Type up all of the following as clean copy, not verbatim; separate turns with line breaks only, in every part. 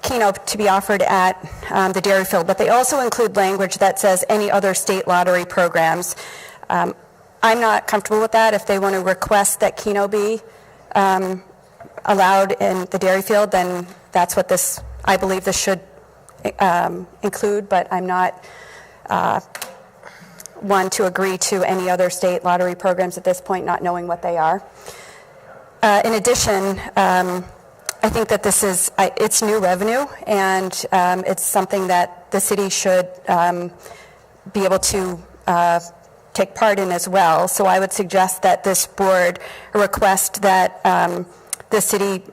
Keno to be offered at the dairy field, but they also include language that says any other state lottery programs. I'm not comfortable with that. If they want to request that Keno be allowed in the dairy field, then that's what this, I believe this should include, but I'm not one to agree to any other state lottery programs at this point, not knowing what they are. In addition, I think that this is, it's new revenue, and it's something that the city should be able to take part in as well. So I would suggest that this board request that the city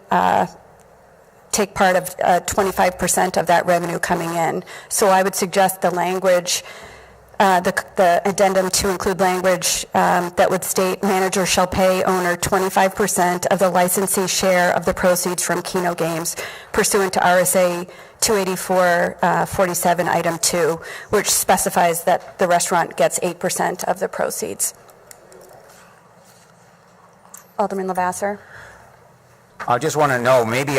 take part of 25% of that revenue coming in. So I would suggest the language, the addendum to include language that would state manager shall pay owner 25% of the licensee share of the proceeds from Keno games pursuant to RSA 284-47 item 2, which specifies that the restaurant gets 8% of the proceeds. Alderman Lavasser.
I just want to know, maybe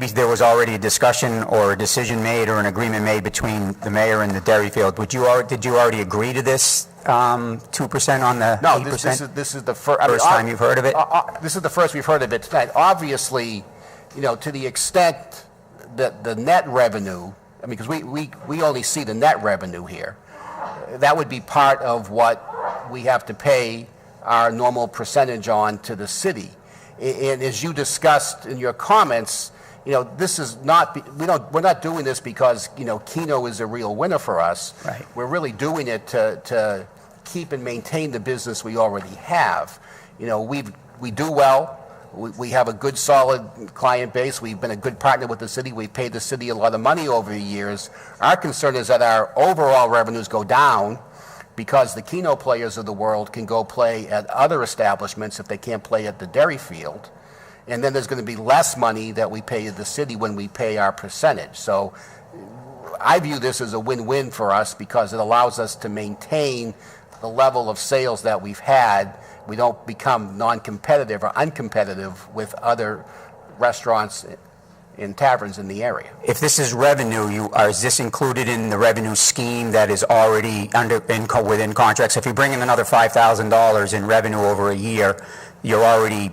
there was already a discussion or a decision made or an agreement made between the mayor and the dairy field. Did you already agree to this 2% on the 8%?
No, this is the first
time you've heard of it?
This is the first we've heard of it tonight. Obviously, to the extent that the net revenue, because we only see the net revenue here, that would be part of what we have to pay our normal percentage on to the city. And as you discussed in your comments, this is not, we're not doing this because, Keno is a real winner for us.
Right.
We're really doing it to keep and maintain the business we already have. We do well. We have a good, solid client base. We've been a good partner with the city. We've paid the city a lot of money over the years. Our concern is that our overall revenues go down because the Keno players of the world can go play at other establishments if they can't play at the dairy field. And then there's going to be less money that we pay the city when we pay our percentage. So I view this as a win-win for us because it allows us to maintain the level of sales that we've had. We don't become non-competitive or uncompetitive with other restaurants in taverns in the area.
If this is revenue, is this included in the revenue scheme that is already within contracts? If you bring in another $5,000 in revenue over a year, you're already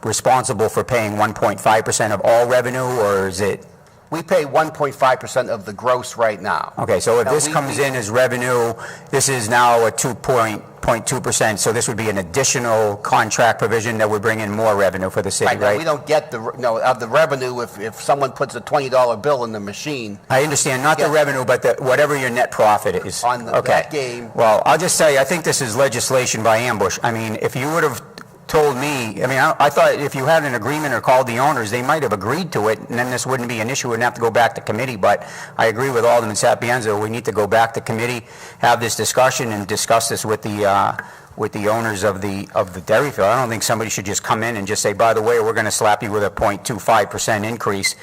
responsible for paying 1.5% of all revenue, or is it?
We pay 1.5% of the gross right now.
Okay, so if this comes in as revenue, this is now a 2.2%, so this would be an additional contract provision that would bring in more revenue for the city, right?
We don't get of the revenue if someone puts a $20 bill in the machine.
I understand, not the revenue, but whatever your net profit is.
On that game.
Well, I'll just tell you, I think this is legislation by ambush. I mean, if you would have told me, I thought if you had an agreement or called the owners, they might have agreed to it, and then this wouldn't be an issue. Wouldn't have to go back to committee. But I agree with Alderman Sapienza. We need to go back to committee, have this discussion, and discuss this with the owners of the dairy field. I don't think somebody should just come in and just say, by the way, we're going to slap you with a 0.25% increase,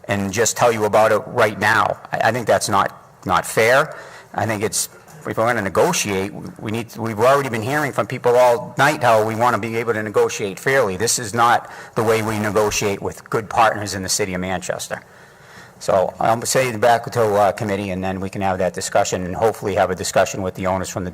and just tell you about it right now. I think that's not fair. I think it's. If we're going to negotiate, we've already been hearing from people all night how we want to be able to negotiate fairly. This is not the way we negotiate with good partners in the city of Manchester. So I'll say it back to committee, and then we can have that discussion and hopefully have a discussion with the owners from the